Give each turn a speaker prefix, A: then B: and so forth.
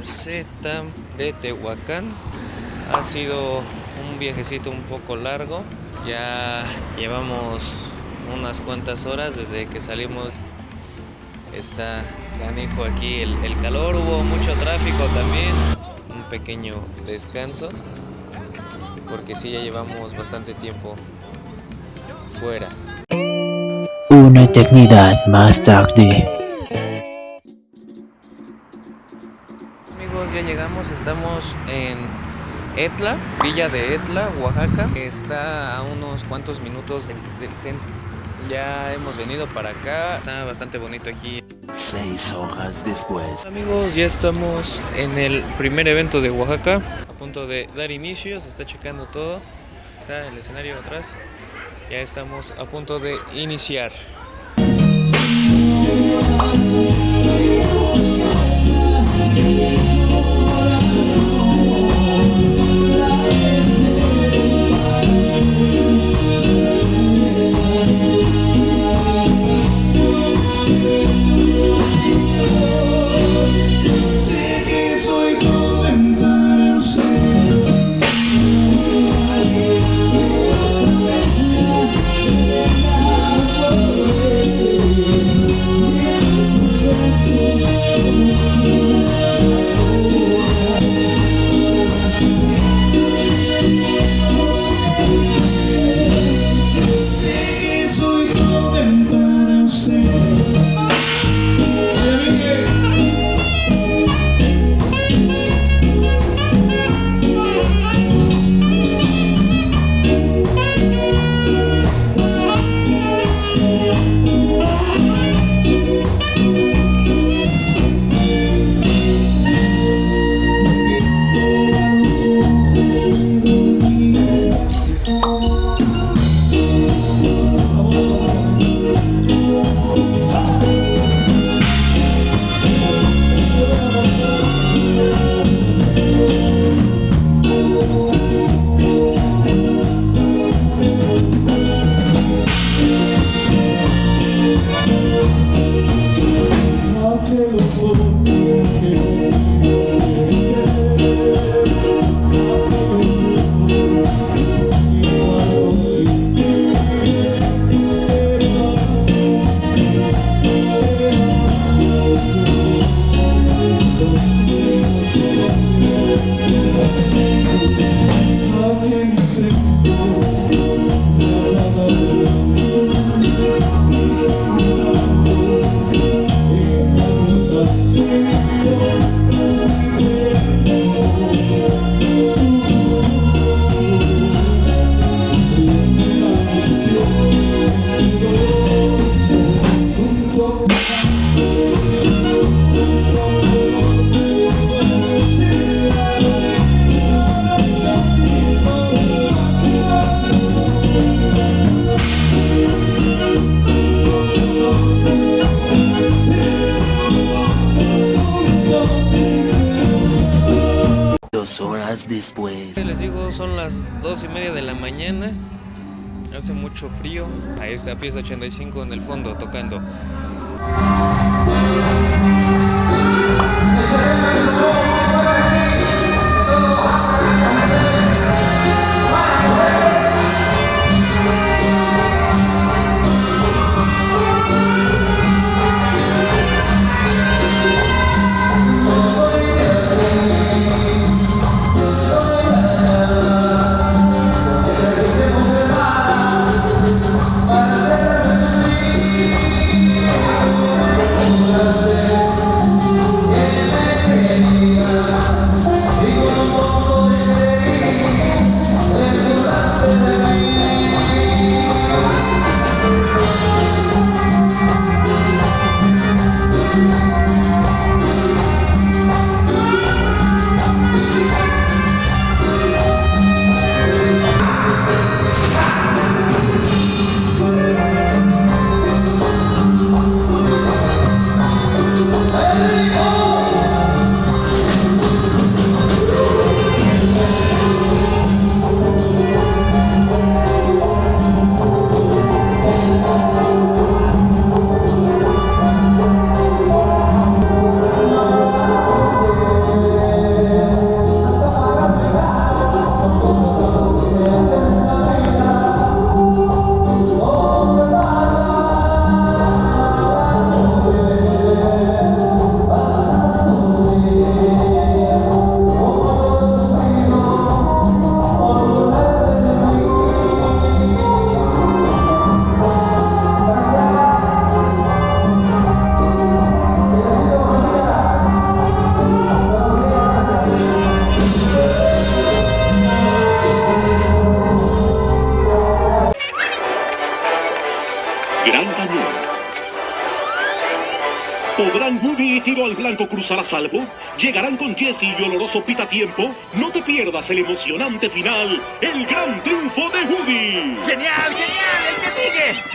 A: caseta de Tehuacán. Ha sido un viajecito un poco largo. Ya llevamos unas cuantas horas desde que salimos. Está canijo aquí el calor, hubo mucho tráfico también. Un pequeño descanso, porque sí, ya llevamos bastante tiempo fuera.
B: Una eternidad más tarde.
A: Amigos, ya llegamos, estamos en Etla, Villa de Etla, Oaxaca. Está a unos cuantos minutos del centro. Ya hemos venido para acá, está bastante bonito aquí.
B: 6 horas después.
A: Amigos, ya estamos en el primer evento de Oaxaca, a punto de dar inicio, se está checando todo. Está el escenario atrás, ya estamos a punto de iniciar.
B: Horas después.
A: Les digo, son las 2:30 de la mañana. Hace mucho frío. Ahí está Fiesta 85 en el fondo tocando.
C: Gran Cañón. ¿Podrán Woody y Tiro al Blanco cruzar a salvo? ¿Llegarán con Jesse y oloroso Pitatiempo? No te pierdas el emocionante final, el gran triunfo de Woody.
D: ¡Genial, genial! ¡El que sigue!